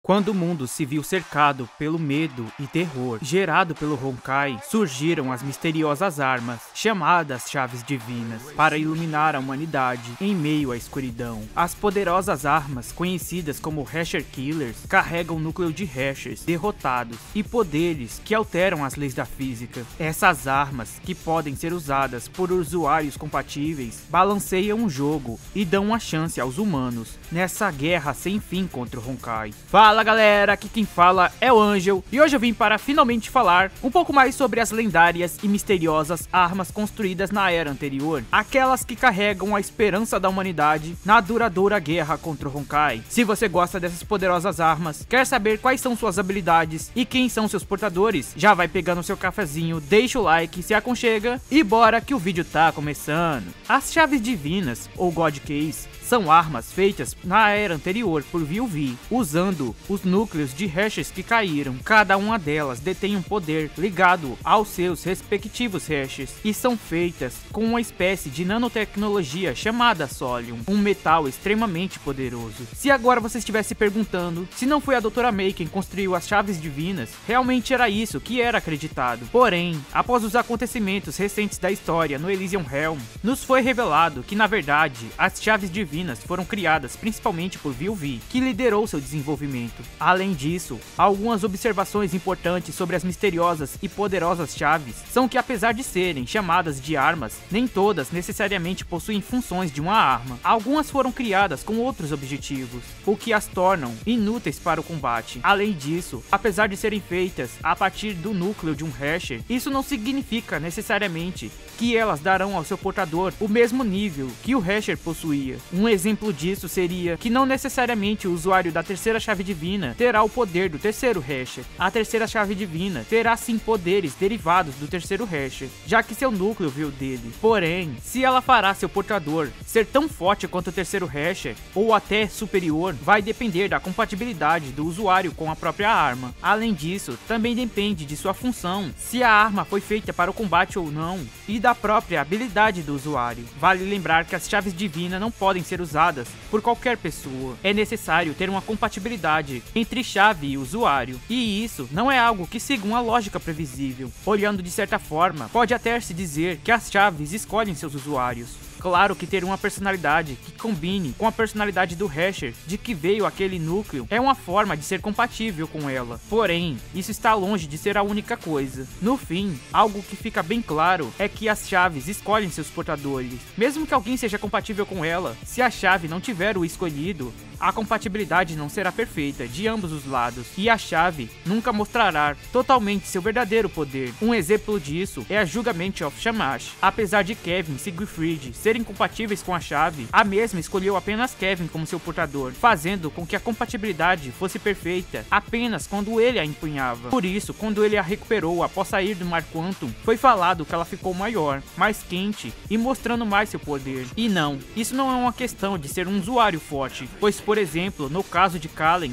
Quando o mundo se viu cercado pelo medo e terror gerado pelo Honkai, surgiram as misteriosas armas, chamadas Chaves Divinas, para iluminar a humanidade em meio à escuridão. As poderosas armas, conhecidas como Hasher Killers, carregam o núcleo de Hashers derrotados e poderes que alteram as leis da física. Essas armas, que podem ser usadas por usuários compatíveis, balanceiam o jogo e dão uma chance aos humanos nessa guerra sem fim contra o Honkai. Fala galera, aqui quem fala é o Angel e hoje eu vim para finalmente falar um pouco mais sobre as lendárias e misteriosas armas construídas na era anterior, aquelas que carregam a esperança da humanidade na duradoura guerra contra o Honkai. Se você gosta dessas poderosas armas, quer saber quais são suas habilidades e quem são seus portadores, já vai pegando seu cafezinho, deixa o like, se aconchega e bora que o vídeo tá começando. As Chaves Divinas, ou God Keys, são armas feitas na era anterior por VuV, usando os núcleos de Hashers que caíram. Cada uma delas detém um poder ligado aos seus respectivos Hashers e são feitas com uma espécie de nanotecnologia chamada Solium, um metal extremamente poderoso. Se agora você estivesse perguntando se não foi a Dra. May quem construiu as Chaves Divinas, realmente era isso que era acreditado. Porém, após os acontecimentos recentes da história no Elysian Realm, nos foi revelado que na verdade as Chaves Divinas foram criadas principalmente por VuV, que liderou seu desenvolvimento. Além disso, algumas observações importantes sobre as misteriosas e poderosas chaves são que, apesar de serem chamadas de armas, nem todas necessariamente possuem funções de uma arma. Algumas foram criadas com outros objetivos, o que as tornam inúteis para o combate. Além disso, apesar de serem feitas a partir do núcleo de um Hasher, isso não significa necessariamente que elas darão ao seu portador o mesmo nível que o Hasher possuía. Um exemplo disso seria que não necessariamente o usuário da terceira chave divina terá o poder do terceiro Hasher. A terceira chave divina terá sim poderes derivados do terceiro Hasher, já que seu núcleo veio dele. Porém, se ela fará seu portador ser tão forte quanto o terceiro Hasher, ou até superior, vai depender da compatibilidade do usuário com a própria arma. Além disso, também depende de sua função, se a arma foi feita para o combate ou não, e da própria habilidade do usuário. Vale lembrar que as chaves divinas não podem ser usadas por qualquer pessoa. É necessário ter uma compatibilidade entre chave e usuário, e isso não é algo que siga uma lógica previsível. Olhando de certa forma, pode até se dizer que as chaves escolhem seus usuários. Claro que ter uma personalidade que combine com a personalidade do Hasher de que veio aquele núcleo é uma forma de ser compatível com ela. Porém, isso está longe de ser a única coisa. No fim, algo que fica bem claro é que as chaves escolhem seus portadores. Mesmo que alguém seja compatível com ela, se a chave não tiver o escolhido, a compatibilidade não será perfeita de ambos os lados, e a chave nunca mostrará totalmente seu verdadeiro poder. Um exemplo disso é a Judgment of Shamash. Apesar de Kevin e Siegfried serem compatíveis com a chave, a mesma escolheu apenas Kevin como seu portador, fazendo com que a compatibilidade fosse perfeita apenas quando ele a empunhava. Por isso, quando ele a recuperou após sair do Mar Quantum, foi falado que ela ficou maior, mais quente e mostrando mais seu poder. E não, isso não é uma questão de ser um usuário forte, pois por exemplo, no caso de Kallen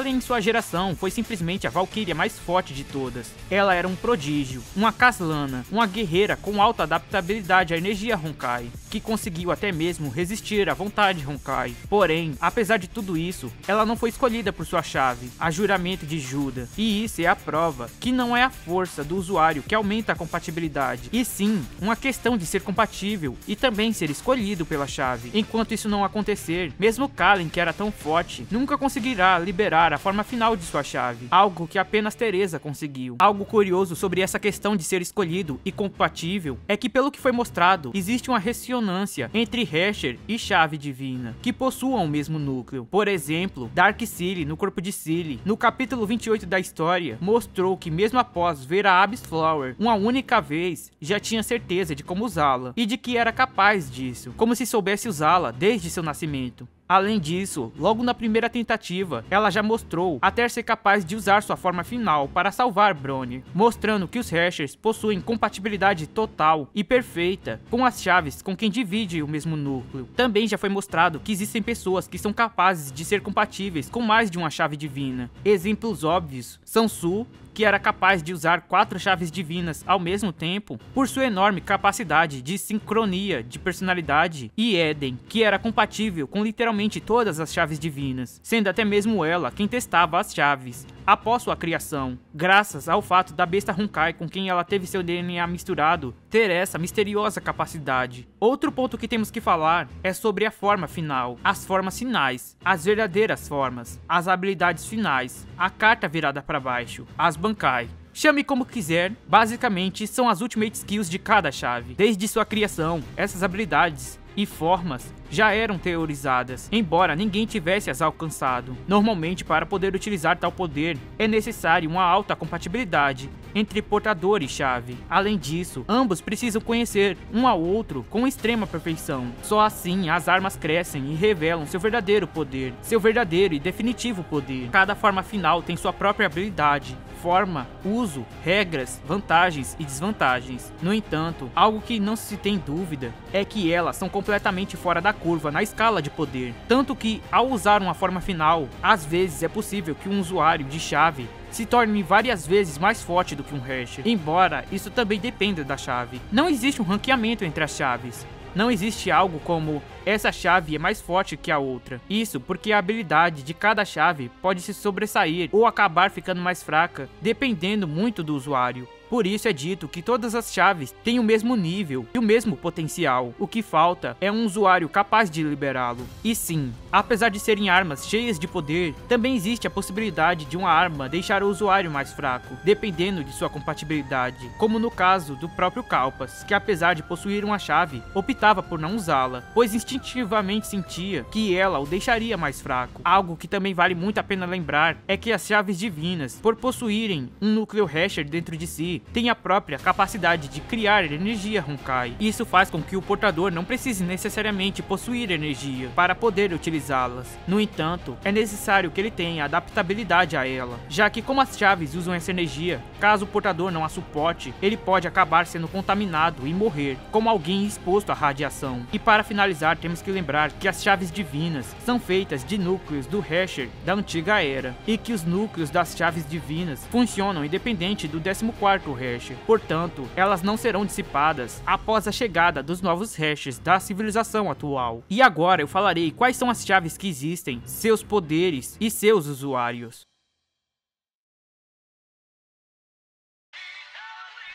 em sua geração foi simplesmente a Valkyria mais forte de todas. Ela era um prodígio, uma Caslana, uma guerreira com alta adaptabilidade à energia Honkai, que conseguiu até mesmo resistir à vontade Honkai. Porém, apesar de tudo isso, ela não foi escolhida por sua chave, a Juramento de Juda, e isso é a prova que não é a força do usuário que aumenta a compatibilidade, e sim uma questão de ser compatível e também ser escolhido pela chave. Enquanto isso não acontecer, mesmo Kallen, que era tão forte, nunca conseguirá liberar a forma final de sua chave, algo que apenas Teresa conseguiu. Algo curioso sobre essa questão de ser escolhido e compatível é que, pelo que foi mostrado, existe uma ressonância entre Hasher e chave divina, que possuam o mesmo núcleo. Por exemplo, Dark Seele no corpo de Seele, no capítulo 28 da história, mostrou que mesmo após ver a Abyss Flower uma única vez, já tinha certeza de como usá-la, e de que era capaz disso, como se soubesse usá-la desde seu nascimento. Além disso, logo na primeira tentativa, ela já mostrou até ser capaz de usar sua forma final para salvar Bronner, mostrando que os Hashers possuem compatibilidade total e perfeita com as chaves com quem divide o mesmo núcleo. Também já foi mostrado que existem pessoas que são capazes de ser compatíveis com mais de uma chave divina. Exemplos óbvios são Su, que era capaz de usar 4 chaves divinas ao mesmo tempo, por sua enorme capacidade de sincronia de personalidade, e Eden, que era compatível com literalmente todas as chaves divinas, sendo até mesmo ela quem testava as chaves após sua criação, graças ao fato da besta Honkai com quem ela teve seu DNA misturado ter essa misteriosa capacidade. Outro ponto que temos que falar é sobre a forma final, as formas finais, as verdadeiras formas, as habilidades finais, a carta virada para baixo, as Bankai. Chame como quiser, basicamente são as Ultimate Skills de cada chave. Desde sua criação, essas habilidades e formas já eram teorizadas, embora ninguém tivesse as alcançado. Normalmente, para poder utilizar tal poder, é necessário uma alta compatibilidade entre portador e chave. Além disso, ambos precisam conhecer um ao outro com extrema perfeição. Só assim as armas crescem e revelam seu verdadeiro poder, seu verdadeiro e definitivo poder. Cada forma final tem sua própria habilidade, forma, uso, regras, vantagens e desvantagens. No entanto, algo que não se tem dúvida é que elas são completamente fora da curva na escala de poder, tanto que ao usar uma forma final, às vezes é possível que um usuário de chave se torne várias vezes mais forte do que um Hasher, embora isso também dependa da chave. Não existe um ranqueamento entre as chaves. Não existe algo como essa chave é mais forte que a outra. Isso porque a habilidade de cada chave pode se sobressair ou acabar ficando mais fraca, dependendo muito do usuário. Por isso é dito que todas as chaves têm o mesmo nível e o mesmo potencial. O que falta é um usuário capaz de liberá-lo. E sim, apesar de serem armas cheias de poder, também existe a possibilidade de uma arma deixar o usuário mais fraco, dependendo de sua compatibilidade. Como no caso do próprio Kalpas, que apesar de possuir uma chave, optava por não usá-la, pois instintivamente sentia que ela o deixaria mais fraco. Algo que também vale muito a pena lembrar é que as chaves divinas, por possuírem um núcleo Hasher dentro de si, tem a própria capacidade de criar energia Honkai. Isso faz com que o portador não precise necessariamente possuir energia para poder utilizá-las. No entanto, é necessário que ele tenha adaptabilidade a ela, já que como as chaves usam essa energia, caso o portador não a suporte, ele pode acabar sendo contaminado e morrer, como alguém exposto à radiação. E para finalizar, temos que lembrar que as chaves divinas são feitas de núcleos do Hasher da antiga era, e que os núcleos das chaves divinas funcionam independente do 14º Hasher. Portanto, elas não serão dissipadas após a chegada dos novos Hashers da civilização atual. E agora eu falarei quais são as chaves que existem, seus poderes e seus usuários.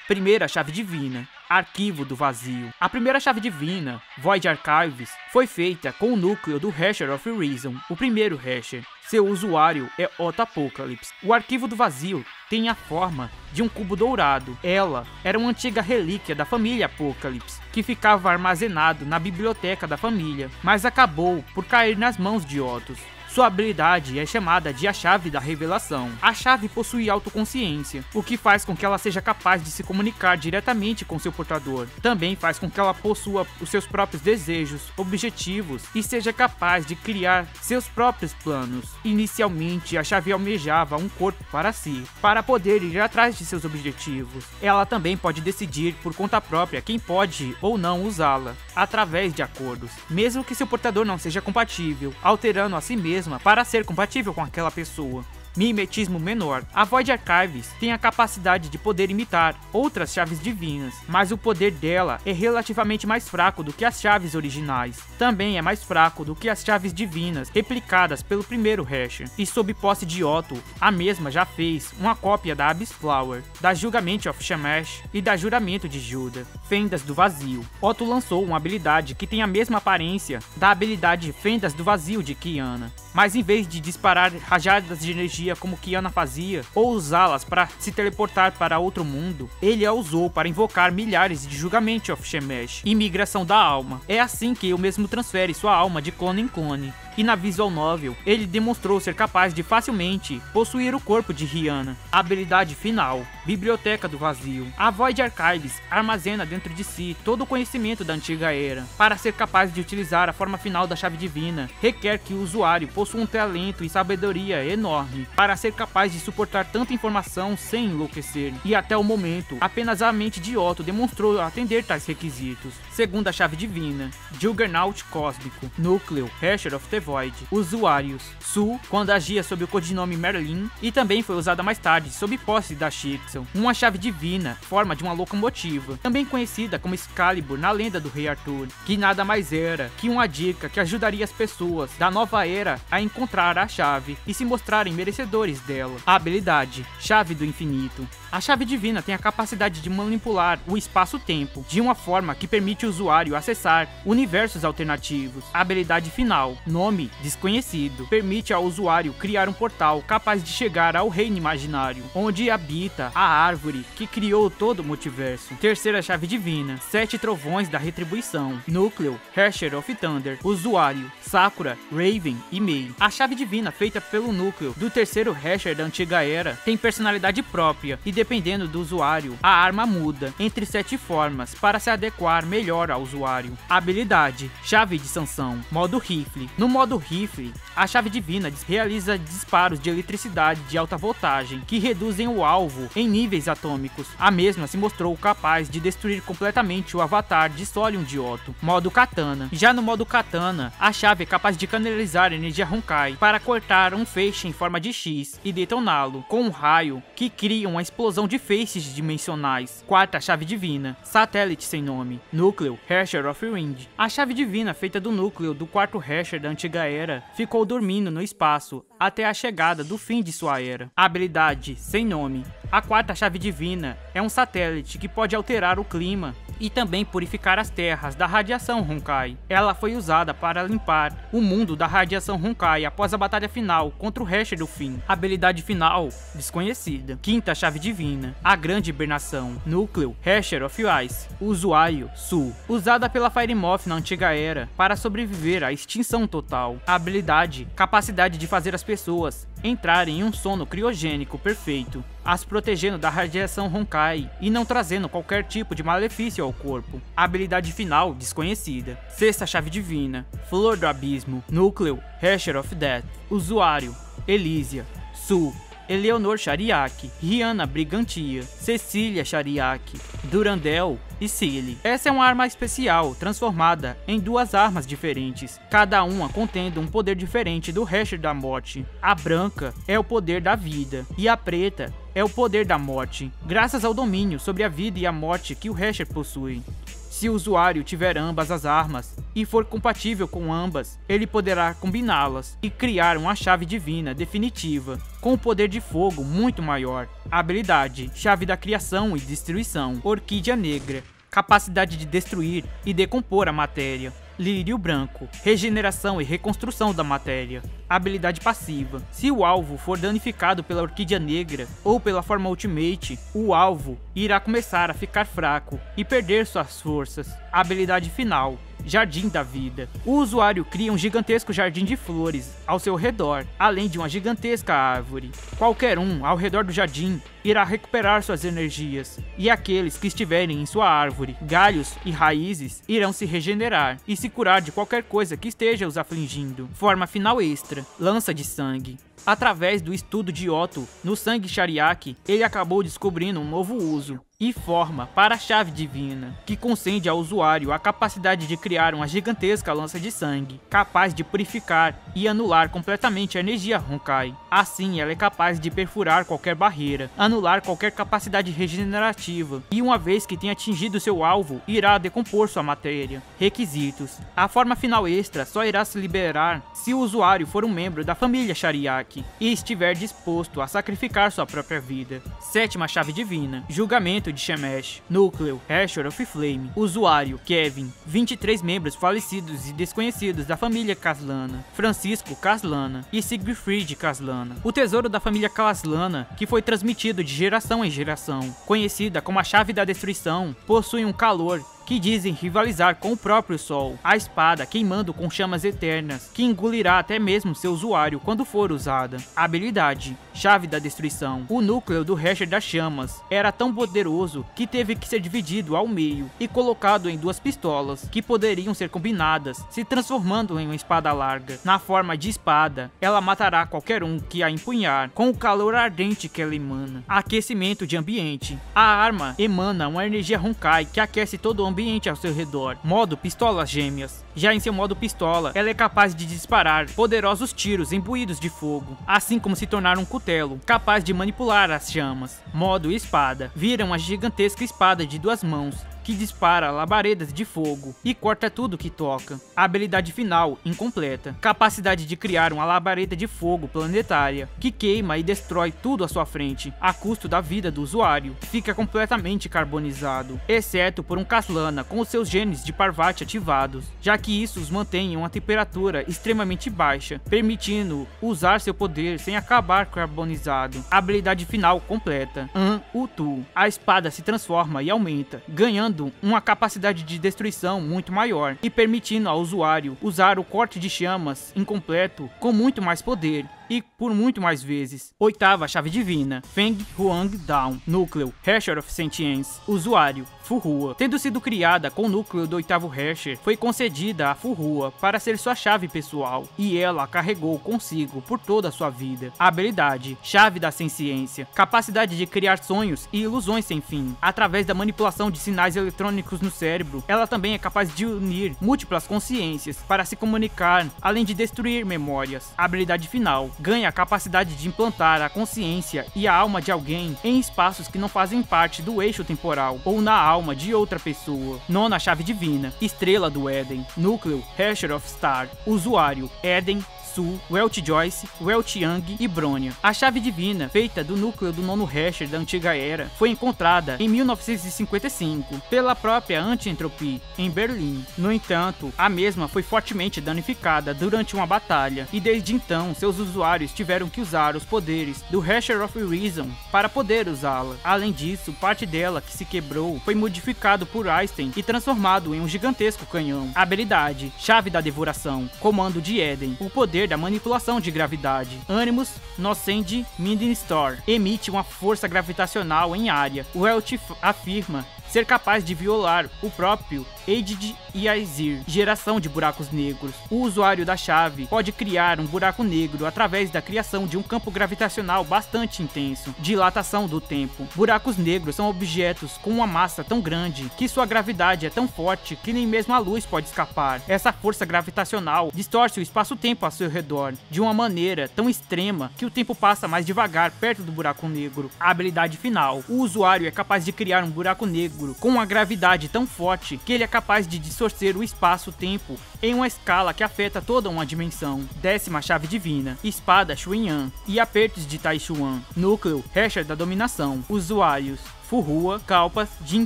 Primeira chave divina, Arquivo do Vazio. A primeira chave divina, Void Archives, foi feita com o núcleo do Hasher of Reason, o primeiro Hasher. Seu usuário é Otto Apocalypse. O Arquivo do Vazio tem a forma de um cubo dourado. Ela era uma antiga relíquia da família Apocalypse, que ficava armazenado na biblioteca da família, mas acabou por cair nas mãos de Otto. Sua habilidade é chamada de a Chave da Revelação. A chave possui autoconsciência, o que faz com que ela seja capaz de se comunicar diretamente com seu portador. Também faz com que ela possua os seus próprios desejos, objetivos e seja capaz de criar seus próprios planos. Inicialmente, a chave almejava um corpo para si, para poder ir atrás de seus objetivos. Ela também pode decidir por conta própria quem pode ou não usá-la, através de acordos, mesmo que seu portador não seja compatível, alterando a si mesmo para ser compatível com aquela pessoa. Mimetismo menor. A Void Archives tem a capacidade de poder imitar outras chaves divinas, mas o poder dela é relativamente mais fraco do que as chaves originais. Também é mais fraco do que as chaves divinas replicadas pelo primeiro Hasher. E sob posse de Otto, a mesma já fez uma cópia da Abyss Flower, da Julgamento of Shamash e da Juramento de Juda, Fendas do Vazio. Otto lançou uma habilidade que tem a mesma aparência da habilidade Fendas do Vazio de Qiyana, mas em vez de disparar rajadas de energia como Qiyana fazia, ou usá-las para se teleportar para outro mundo, ele a usou para invocar milhares de Julgamento of Shamash e Migração da Alma. É assim que ele mesmo transfere sua alma de clone em clone. E na Visual Novel, ele demonstrou ser capaz de facilmente possuir o corpo de Rihanna. Habilidade final, Biblioteca do Vazio. A Void Archives armazena dentro de si todo o conhecimento da antiga era. Para ser capaz de utilizar a forma final da chave divina, requer que o usuário possua um talento e sabedoria enorme para ser capaz de suportar tanta informação sem enlouquecer. E até o momento, apenas a mente de Otto demonstrou atender tais requisitos. Segunda chave divina, Juggernaut Cósmico. Núcleo, Hasher of the Void. Usuários: Su, quando agia sob o codinome Merlin, e também foi usada mais tarde sob posse da Shixel. Uma chave divina, forma de uma locomotiva, também conhecida como Excalibur na lenda do Rei Arthur, que nada mais era que uma dica que ajudaria as pessoas da nova era a encontrar a chave e se mostrarem merecedores dela. A habilidade: Chave do Infinito. A chave divina tem a capacidade de manipular o espaço-tempo de uma forma que permite o usuário acessar universos alternativos. A habilidade final: Nome Desconhecido. Permite ao usuário criar um portal capaz de chegar ao reino imaginário, onde habita a árvore que criou todo o multiverso. Terceira chave divina: Sete Trovões da Retribuição. Núcleo: Herrscher of Thunder. Usuário: Sakura, Raven e Mei. A chave divina feita pelo núcleo do terceiro Herrscher da antiga era tem personalidade própria e, dependendo do usuário, a arma muda entre 7 formas para se adequar melhor ao usuário. Habilidade: Chave de Sanção. Modo Rifle. No modo Rifle, a chave divina realiza disparos de eletricidade de alta voltagem que reduzem o alvo em níveis atômicos. A mesma se mostrou capaz de destruir completamente o avatar de Solion de Otto. Modo Katana. Já no modo Katana, a chave é capaz de canalizar energia Honkai para cortar um feixe em forma de X e detoná-lo com um raio que cria uma explosão de feixes dimensionais. Quarta chave divina: Satélite Sem Nome. Núcleo: Herrscher of Wind. A chave divina feita do núcleo do quarto Herrscher da antiga era ficou dormindo no espaço até a chegada do fim de sua era. Habilidade: Sem Nome. A quarta chave divina é um satélite que pode alterar o clima e também purificar as terras da radiação Honkai. Ela foi usada para limpar o mundo da radiação Honkai após a batalha final contra o Herrscher do Fim. Habilidade final: Desconhecida. Quinta chave divina: A Grande Hibernação. Núcleo: Herrscher of Ice. Usuário: Su. Usada pela Firemoth na antiga era para sobreviver à extinção total. Habilidade: Capacidade de fazer as pessoas entrarem em um sono criogênico perfeito, as protegendo da radiação Honkai e não trazendo qualquer tipo de malefício ao corpo. Habilidade final: Desconhecida. Sexta chave divina: Flor do Abismo. Núcleo: Herrscher of Death. Usuário: Elysia. Su. Eleonor Shariak, Rihanna Brigantia, Cecília Shariak, Durandel e Cilly. Essa é uma arma especial, transformada em 2 armas diferentes, cada uma contendo um poder diferente do Herrscher da Morte. A branca é o poder da vida, e a preta é o poder da morte, graças ao domínio sobre a vida e a morte que o Herrscher possui. Se o usuário tiver ambas as armas e for compatível com ambas, ele poderá combiná-las e criar uma chave divina definitiva, com um poder de fogo muito maior. Habilidade: Chave da Criação e Destruição. Orquídea Negra. Capacidade de destruir e decompor a matéria. Lírio Branco. Regeneração e reconstrução da matéria. Habilidade passiva: se o alvo for danificado pela Orquídea Negra ou pela forma Ultimate, o alvo irá começar a ficar fraco e perder suas forças. Habilidade final: Jardim da Vida. O usuário cria um gigantesco jardim de flores ao seu redor, além de uma gigantesca árvore. Qualquer um ao redor do jardim irá recuperar suas energias, e aqueles que estiverem em sua árvore, galhos e raízes irão se regenerar e se curar de qualquer coisa que esteja os afligindo. Forma final extra: Lança de Sangue. Através do estudo de Otto no sangue Shariak, ele acabou descobrindo um novo uso e forma para a chave divina, que concede ao usuário a capacidade de criar uma gigantesca lança de sangue, capaz de purificar e anular completamente a energia Honkai. Assim, ela é capaz de perfurar qualquer barreira, anular qualquer capacidade regenerativa, e uma vez que tenha atingido seu alvo, irá decompor sua matéria. Requisitos: a forma final extra só irá se liberar se o usuário for um membro da família Shariak e estiver disposto a sacrificar sua própria vida. Sétima chave divina: Julgamento de Shemesh. Núcleo: Herrscher of Flame. Usuário: Kevin. 23 membros falecidos e desconhecidos da família Caslana: Francisco Caslana e Siegfried Caslana. O tesouro da família Caslana, que foi transmitido de geração em geração, conhecida como a Chave da Destruição, possui um calor que dizem rivalizar com o próprio Sol. A espada queimando com chamas eternas, que engolirá até mesmo seu usuário quando for usada. Habilidade: Chave da Destruição. O núcleo do Herrscher das Chamas era tão poderoso que teve que ser dividido ao meio e colocado em 2 pistolas, que poderiam ser combinadas, se transformando em uma espada larga. Na forma de espada, ela matará qualquer um que a empunhar, com o calor ardente que ela emana. Aquecimento de ambiente. A arma emana uma energia Honkai que aquece todo o ambiente ao seu redor. Modo Pistolas Gêmeas. Já em seu modo pistola, ela é capaz de disparar poderosos tiros imbuídos de fogo, assim como se tornar um cutelo, capaz de manipular as chamas. Modo Espada. Vira uma gigantesca espada de 2 mãos, que dispara labaredas de fogo e corta tudo que toca. A habilidade final, incompleta. Capacidade de criar uma labareda de fogo planetária, que queima e destrói tudo à sua frente, a custo da vida do usuário. Fica completamente carbonizado, exceto por um Caslana com os seus genes de Parvati ativados, já que isso os mantém em uma temperatura extremamente baixa, permitindo usar seu poder sem acabar carbonizado. A habilidade final completa. Utu. A espada se transforma e aumenta, ganhando uma capacidade de destruição muito maior e permitindo ao usuário usar o corte de chamas incompleto com muito mais poder e por muito mais vezes. 8ª chave divina, Feng Huang Dao. Núcleo, Hasher of Sentience. Usuário, Fuhua. Tendo sido criada com o núcleo do 8º Hasher, foi concedida a Fuhua para ser sua chave pessoal, e ela a carregou consigo por toda a sua vida. A habilidade, Chave da Senciência. Capacidade de criar sonhos e ilusões sem fim. Através da manipulação de sinais eletrônicos no cérebro, ela também é capaz de unir múltiplas consciências para se comunicar, além de destruir memórias. A habilidade final, ganha a capacidade de implantar a consciência e a alma de alguém em espaços que não fazem parte do eixo temporal ou na alma de outra pessoa. 9ª chave divina, Estrela do Éden. Núcleo, Hasher of Star. Usuário, Eden, Su, Welt Joyce, Welt Young e Bronya. A chave divina, feita do núcleo do 9º Hasher da Antiga Era, foi encontrada em 1955 pela própria Anti-Entropy, em Berlim. No entanto, a mesma foi fortemente danificada durante uma batalha, e desde então seus usuários tiveram que usar os poderes do Hasher of Reason para poder usá-la. Além disso, parte dela que se quebrou foi modificado por Einstein e transformado em um gigantesco canhão. Habilidade, Chave da Devoração. Comando de Eden. O poder da manipulação de gravidade. Animus Nocende Minden Store. Emite uma força gravitacional em área. O Welt afirma ser capaz de violar o próprio Eidid e Aesir. Geração de buracos negros. O usuário da chave pode criar um buraco negro através da criação de um campo gravitacional bastante intenso. Dilatação do tempo. Buracos negros são objetos com uma massa tão grande que sua gravidade é tão forte que nem mesmo a luz pode escapar. Essa força gravitacional distorce o espaço-tempo ao seu redor de uma maneira tão extrema que o tempo passa mais devagar perto do buraco negro. A habilidade final. O usuário é capaz de criar um buraco negro com uma gravidade tão forte que ele é capaz de distorcer o espaço-tempo em uma escala que afeta toda uma dimensão. 10ª chave divina, Espada Xuanyan e Apertos de Tai Chuan. Núcleo, Hasher da Dominação. Usuários, Fuhua, Kalpas, Jin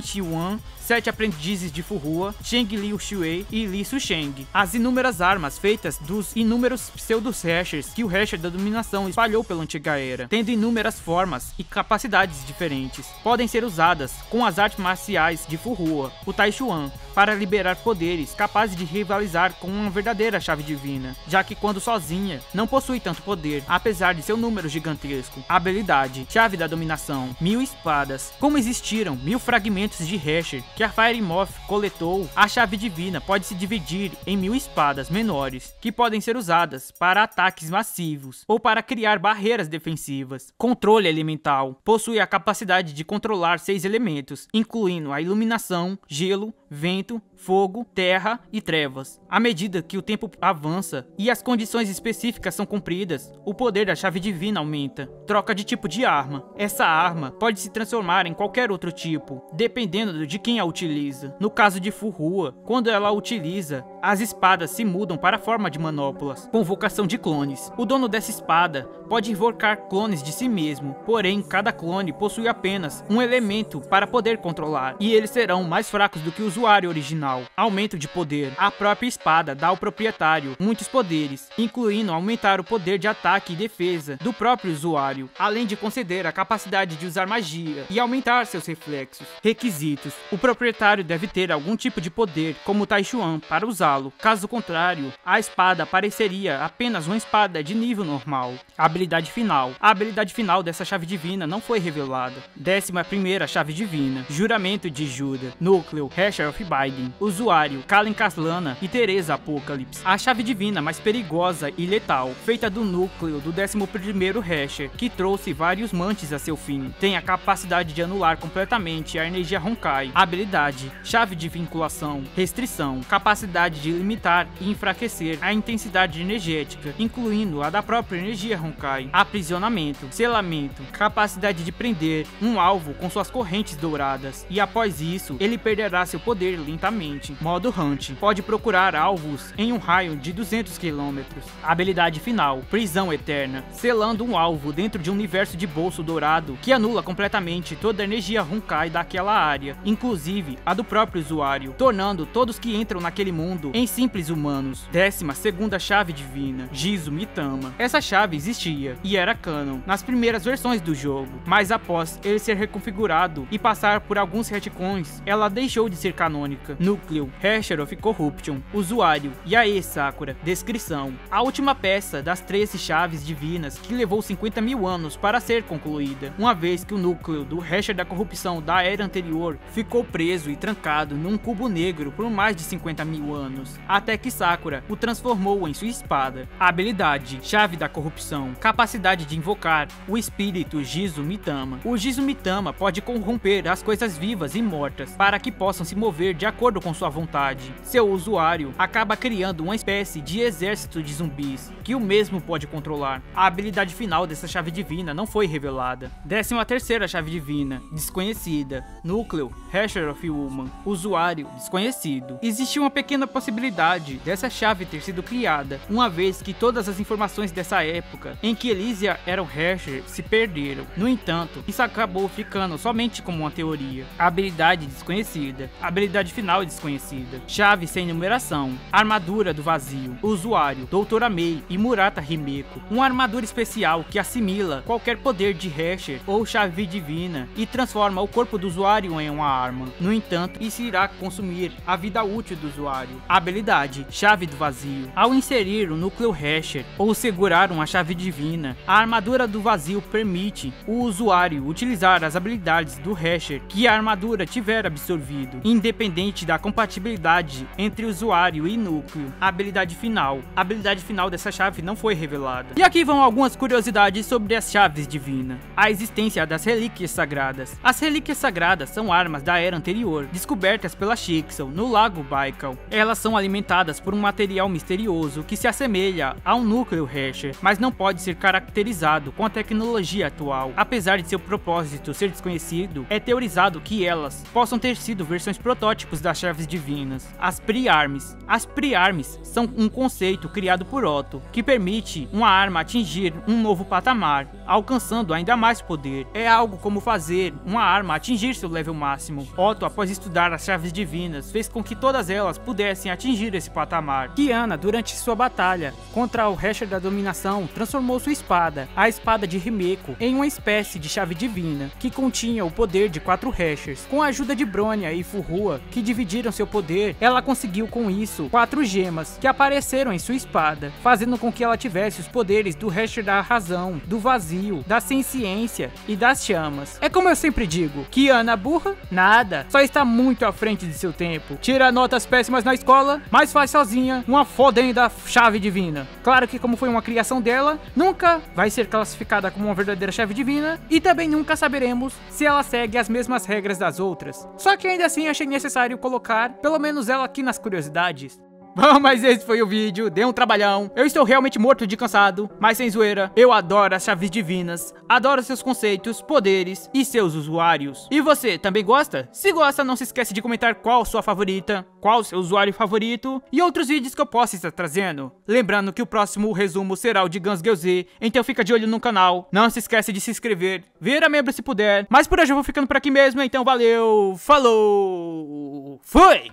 Xiuan, 7 aprendizes de Fuhua, Cheng Liu Shui e Li Susheng. As inúmeras armas feitas dos inúmeros pseudo-hashers que o Hasher da Dominação espalhou pela Antiga Era, tendo inúmeras formas e capacidades diferentes, podem ser usadas com as artes marciais de Fuhua, o Tai Chuan, para liberar poderes capazes de rivalizar com uma verdadeira chave divina, já que quando sozinha, não possui tanto poder, apesar de seu número gigantesco. Habilidade, Chave da Dominação, 1000 espadas. Como existiram 1000 fragmentos de Hasher que a Fire Moth coletou, a chave divina pode se dividir em 1000 espadas menores, que podem ser usadas para ataques massivos ou para criar barreiras defensivas. Controle elemental, possui a capacidade de controlar 6 elementos, incluindo a iluminação, gelo, vento, fogo, terra e trevas. À medida que o tempo avança e as condições específicas são cumpridas, o poder da chave divina aumenta. Troca de tipo de arma. Essa arma pode se transformar em qualquer outro tipo, dependendo de quem a utiliza. No caso de Fuhua, quando ela a utiliza, as espadas se mudam para a forma de manoplas. Convocação de clones. O dono dessa espada pode invocar clones de si mesmo, porém cada clone possui apenas um elemento para poder controlar, e eles serão mais fracos do que o usuário original. Aumento de poder. A própria espada dá ao proprietário muitos poderes, incluindo aumentar o poder de ataque e defesa do próprio usuário, além de conceder a capacidade de usar magia e aumentar seus reflexos. Requisitos. O proprietário deve ter algum tipo de poder, como Tai Chuan, para usá-lo. usá-lo. Caso contrário, a espada pareceria apenas uma espada de nível normal. Habilidade final. A habilidade final dessa chave divina não foi revelada. 11ª chave divina. Juramento de Juda. Núcleo Hasher of Biden. Usuário Kalen Kaslana e Teresa Apocalypse. A chave divina mais perigosa e letal, feita do núcleo do 11º Hasher, que trouxe vários mantes a seu fim. Tem a capacidade de anular completamente a energia Honkai. Habilidade: chave de vinculação. Restrição: capacidade de limitar e enfraquecer a intensidade energética, incluindo a da própria energia Honkai. Aprisionamento: selamento: capacidade de prender um alvo com suas correntes douradas, e após isso, ele perderá seu poder lentamente. Modo Hunt: pode procurar alvos em um raio de 200 km. Habilidade final: prisão eterna, selando um alvo dentro de um universo de bolso dourado que anula completamente toda a energia Honkai daquela área, inclusive a do próprio usuário, tornando todos que entram naquele mundo em simples humanos. 12ª chave divina, Jizo Mitama. Essa chave existia e era canon nas primeiras versões do jogo, mas após ele ser reconfigurado e passar por alguns retcons, ela deixou de ser canônica. Núcleo Hasher of Corruption. Usuário Yae Sakura. Descrição: a última peça das 13 chaves divinas que levou 50.000 anos para ser concluída, uma vez que o núcleo do Hasher da corrupção da era anterior ficou preso e trancado num cubo negro por mais de 50.000 anos, até que Sakura o transformou em sua espada. Habilidade: chave da corrupção. Capacidade de invocar o espírito Jizo Mitama. O Jizo Mitama pode corromper as coisas vivas e mortas para que possam se mover de acordo com sua vontade. Seu usuário acaba criando uma espécie de exército de zumbis que o mesmo pode controlar. A habilidade final dessa chave divina não foi revelada. 13ª chave divina, desconhecida. Núcleo Hasher of Woman. Usuário desconhecido. Existe uma pequena possibilidade dessa chave ter sido criada, uma vez que todas as informações dessa época em que Elysia era o Hasher se perderam. No entanto, isso acabou ficando somente como uma teoria. Habilidade desconhecida. Habilidade final desconhecida. Chave sem numeração. Armadura do vazio. Usuário Doutora Mei e Murata Himeko. Uma armadura especial que assimila qualquer poder de Hasher ou chave divina e transforma o corpo do usuário em uma arma. No entanto, isso irá consumir a vida útil do usuário. Habilidade: chave do vazio. Ao inserir o núcleo Hasher ou segurar uma chave divina, a armadura do vazio permite o usuário utilizar as habilidades do Hasher que a armadura tiver absorvido, independente da compatibilidade entre usuário e núcleo. Habilidade final. A habilidade final dessa chave não foi revelada. E aqui vão algumas curiosidades sobre as chaves divinas. A existência das relíquias sagradas. As relíquias sagradas são armas da era anterior, descobertas pela Shixel no lago Baikal. Elas são alimentadas por um material misterioso que se assemelha a um núcleo Hasher, mas não pode ser caracterizado com a tecnologia atual. Apesar de seu propósito ser desconhecido, é teorizado que elas possam ter sido versões protótipos das chaves divinas. As Pre-Arms. As Pre-Arms são um conceito criado por Otto, que permite uma arma atingir um novo patamar, alcançando ainda mais poder. É algo como fazer uma arma atingir seu level máximo. Otto, após estudar as chaves divinas, fez com que todas elas pudessem atingir esse patamar. Kiana, durante sua batalha contra o Hasher da dominação, transformou sua espada, a espada de Himeko, em uma espécie de chave divina, que continha o poder de 4 Hashers. Com a ajuda de Bronya e Furua, que dividiram seu poder, ela conseguiu com isso 4 gemas, que apareceram em sua espada, fazendo com que ela tivesse os poderes do Hasher da razão, do vazio, da ciência e das chamas. É como eu sempre digo, Kiana burra? Nada, só está muito à frente de seu tempo. Tira notas péssimas na escola, mas faz sozinha uma fodenda chave divina. Claro que como foi uma criação dela, nunca vai ser classificada como uma verdadeira chave divina e também nunca saberemos se ela segue as mesmas regras das outras. Só que ainda assim achei necessário colocar pelo menos ela aqui nas curiosidades. Bom, mas esse foi o vídeo, deu um trabalhão. Eu estou realmente morto de cansado, mas sem zoeira, eu adoro as chaves divinas, adoro seus conceitos, poderes e seus usuários. E você, também gosta? Se gosta, não se esquece de comentar qual sua favorita, qual seu usuário favorito e outros vídeos que eu possa estar trazendo. Lembrando que o próximo resumo será o de Guns Z, então fica de olho no canal. Não se esquece de se inscrever, vira membro se puder. Mas por hoje eu vou ficando por aqui mesmo, então valeu, falou, fui!